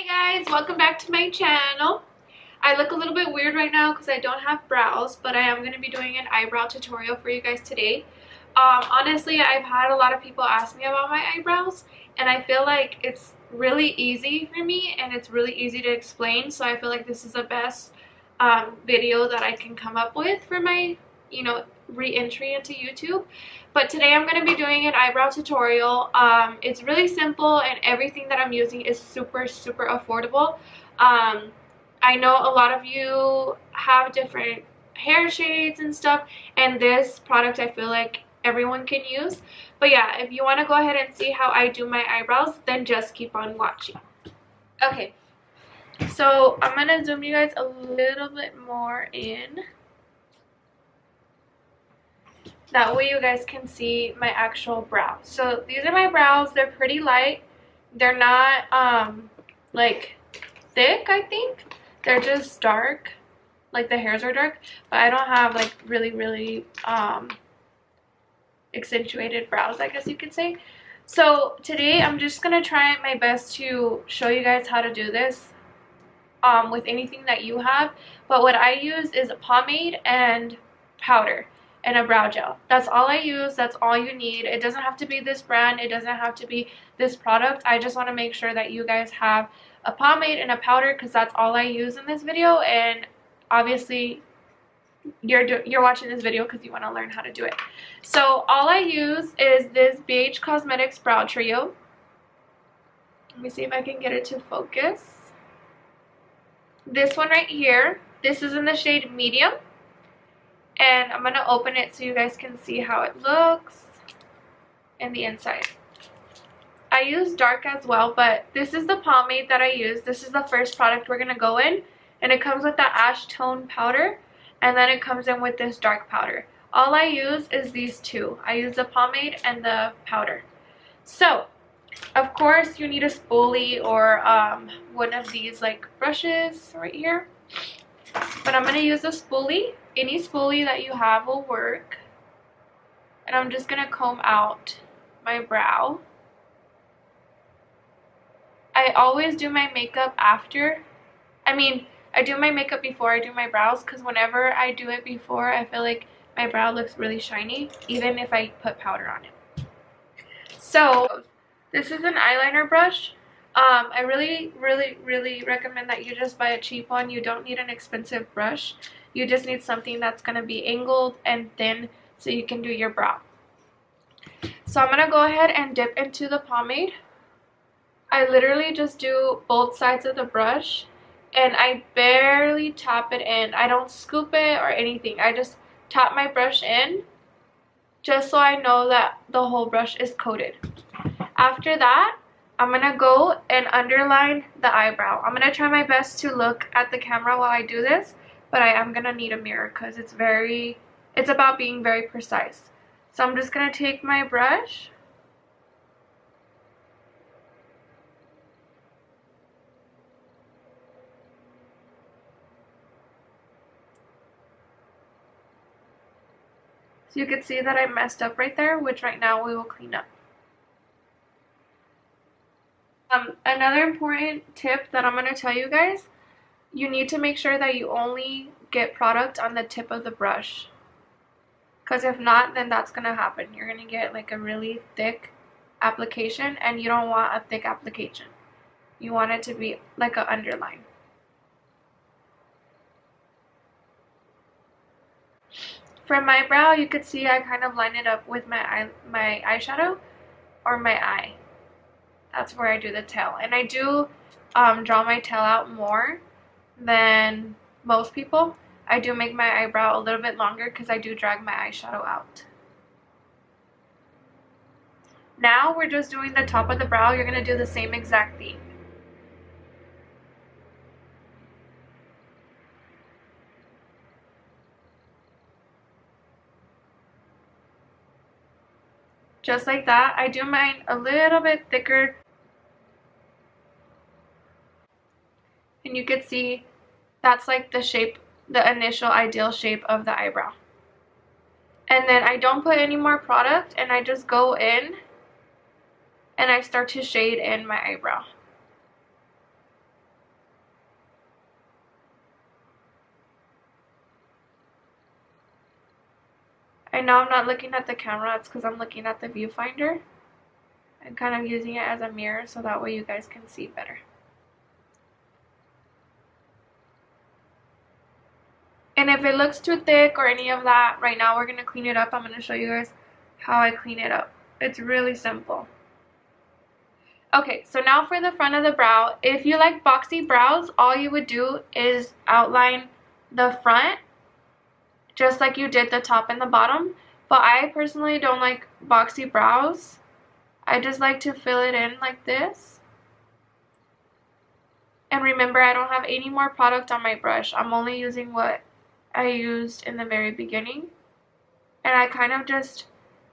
Hi guys, welcome back to my channel. I look a little bit weird right now because I don't have brows, but I am going to be doing an eyebrow tutorial for you guys today. Honestly, I've had a lot of people ask me about my eyebrows, and I feel like it's really easy for me and it's really easy to explain, so I feel like this is the best video that I can come up with for my, re-entry into YouTube. But today I'm going to be doing an eyebrow tutorial. It's really simple and everything that I'm using is super affordable. I know a lot of you have different hair shades and stuff, and this product I feel like everyone can use. But yeah, if you want to go ahead and see how I do my eyebrows, then just keep on watching. Okay, so I'm going to zoom you guys a little bit more in. That way you guys can see my actual brows. So these are my brows. They're pretty light. They're not like thick, I think. They're just dark. Like the hairs are dark. But I don't have like really accentuated brows, I guess you could say. So today I'm just going to try my best to show you guys how to do this with anything that you have. But what I use is a pomade and powder and a brow gel. That's all I use. That's all you need. It doesn't have to be this brand. It doesn't have to be this product. I just want to make sure that you guys have a pomade and a powder because that's all I use in this video. And obviously you're watching this video because you want to learn how to do it. So all I use is this BH Cosmetics Brow Trio. Let me see if I can get it to focus. This one right here. This is in the shade medium. And I'm going to open it so you guys can see how it looks in the inside. I use dark as well, but this is the pomade that I use. This is the first product we're going to go in. And it comes with the ash tone powder. And then it comes in with this dark powder. All I use is these two. I use the pomade and the powder. So, of course, you need a spoolie or one of these like brushes right here. But I'm going to use a spoolie. Any spoolie that you have will work. And I'm just going to comb out my brow. I always do my makeup after. I do my makeup before I do my brows because whenever I do it before, I feel like my brow looks really shiny, even if I put powder on it. So, this is an eyeliner brush. I really recommend that you just buy a cheap one. You don't need an expensive brush. You just need something that's going to be angled and thin so you can do your brow. So I'm going to go ahead and dip into the pomade. I literally just do both sides of the brush and I barely tap it in. I don't scoop it or anything. I just tap my brush in just so I know that the whole brush is coated. After that, I'm going to go and underline the eyebrow. I'm going to try my best to look at the camera while I do this, but I am going to need a mirror because it's about being very precise. So I'm just going to take my brush. So you can see that I messed up right there, which right now we will clean up. Another important tip that I'm going to tell you guys, you need to make sure that you only get product on the tip of the brush. Because if not, then that's going to happen. You're going to get like a really thick application and you don't want a thick application. You want it to be like an underline. For my brow, you could see I kind of line it up with my eyeshadow or my eye. That's where I do the tail. And I do draw my tail out more than most people. I do make my eyebrow a little bit longer because I do drag my eyeshadow out. Now we're just doing the top of the brow. You're going to do the same exact thing. Just like that. I do mine a little bit thicker. And you can see that's like the shape, the initial ideal shape of the eyebrow. And then I don't put any more product and I just go in and I start to shade in my eyebrow. I know I'm not looking at the camera, it's because I'm looking at the viewfinder. I'm kind of using it as a mirror so that way you guys can see better. And if it looks too thick or any of that, right now we're going to clean it up. I'm going to show you guys how I clean it up. It's really simple. Okay, so now for the front of the brow. If you like boxy brows, all you would do is outline the front just like you did the top and the bottom. But I personally don't like boxy brows. I just like to fill it in like this. And remember, I don't have any more product on my brush. I'm only using what I used in the very beginning. And I kind of just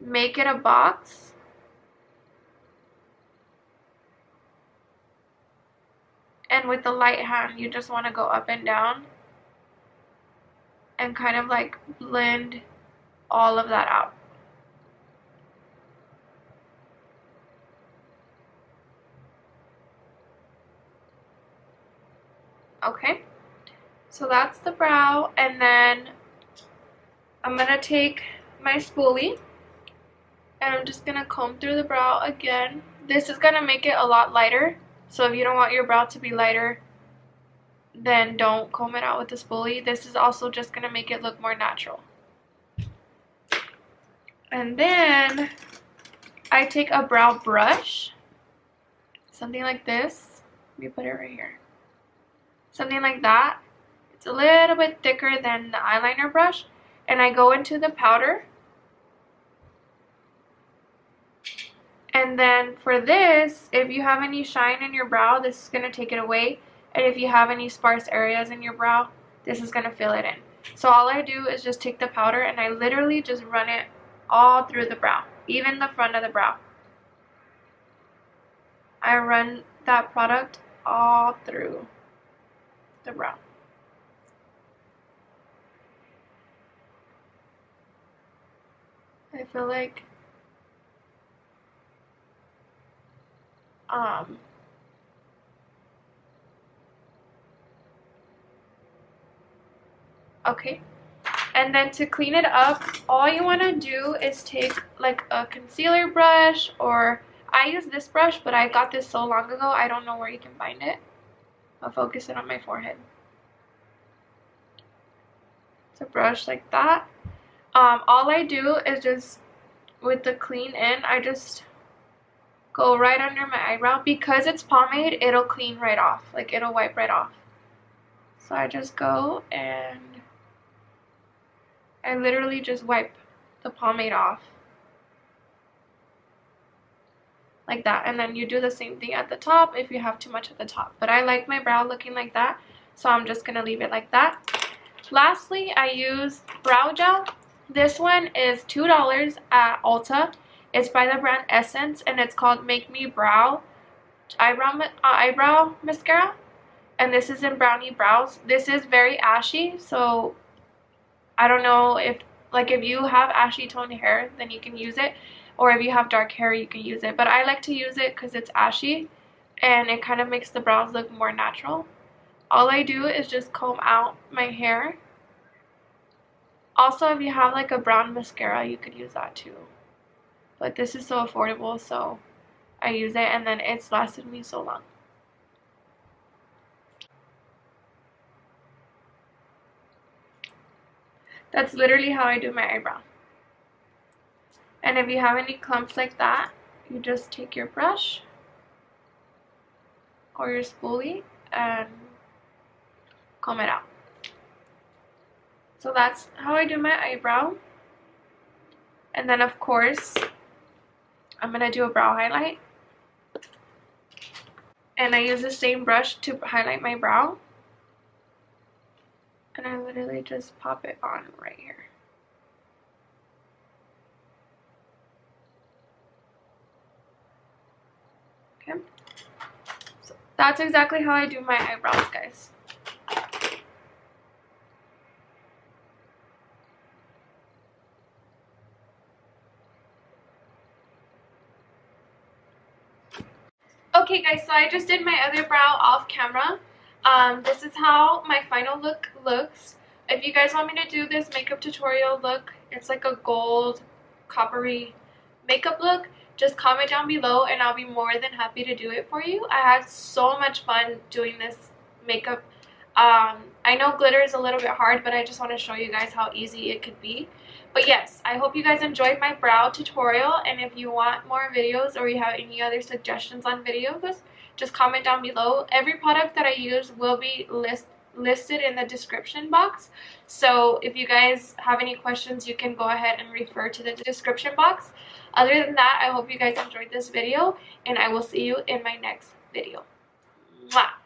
make it a box. And with the light hand, you just want to go up and down and kind of like blend all of that out. Okay, so that's the brow, and then I'm gonna take my spoolie and I'm just gonna comb through the brow again. This is gonna make it a lot lighter, so if you don't want your brow to be lighter, then don't comb it out with the spoolie. This is also just gonna make it look more natural. And then I take a brow brush, something like this. Let me put it right here. Something like that. It's a little bit thicker than the eyeliner brush. And I go into the powder. And then for this, if you have any shine in your brow, this is going to take it away. And if you have any sparse areas in your brow, this is going to fill it in. So all I do is just take the powder and I literally just run it all through the brow, even the front of the brow. I run that product all through the brow. I feel like okay, and then to clean it up, all you want to do is take like a concealer brush, or I use this brush, but I got this so long ago I don't know where you can find it. I'll focus it on my forehead. It's a brush like that. All I do is just, with the clean in, I just go right under my eyebrow. Because it's pomade, it'll clean right off. Like, it'll wipe right off. So I just go and I literally just wipe the pomade off. Like that. And then you do the same thing at the top if you have too much at the top. But I like my brow looking like that, so I'm just going to leave it like that. Lastly, I use brow gel. This one is $2 at Ulta. It's by the brand Essence, and it's called Make Me Brow Eyebrow Mascara. And this is in Brownie Brows. This is very ashy, so I don't know if you have ashy toned hair, then you can use it. Or if you have dark hair, you can use it. But I like to use it because it's ashy and it kind of makes the brows look more natural. All I do is just comb out my hair. Also, if you have like a brown mascara, you could use that too. But this is so affordable, so I use it, and then it's lasted me so long. That's literally how I do my eyebrow. And if you have any clumps like that, you just take your brush or your spoolie and comb it out. So that's how I do my eyebrow. And then of course, I'm going to do a brow highlight. And I use the same brush to highlight my brow. And I literally just pop it on right here. Okay, so that's exactly how I do my eyebrows, guys. Okay guys, so I just did my other brow off camera. This is how my final look looks. if you guys want me to do this makeup tutorial look, it's like a gold coppery makeup look, just comment down below and I'll be more than happy to do it for you. I had so much fun doing this makeup. I know glitter is a little bit hard, but I just want to show you guys how easy it could be. But yes, I hope you guys enjoyed my brow tutorial, and if you want more videos or you have any other suggestions on videos, just comment down below. Every product that I use will be listed in the description box, so if you guys have any questions, you can go ahead and refer to the description box. Other than that, I hope you guys enjoyed this video, and I will see you in my next video. Mwah!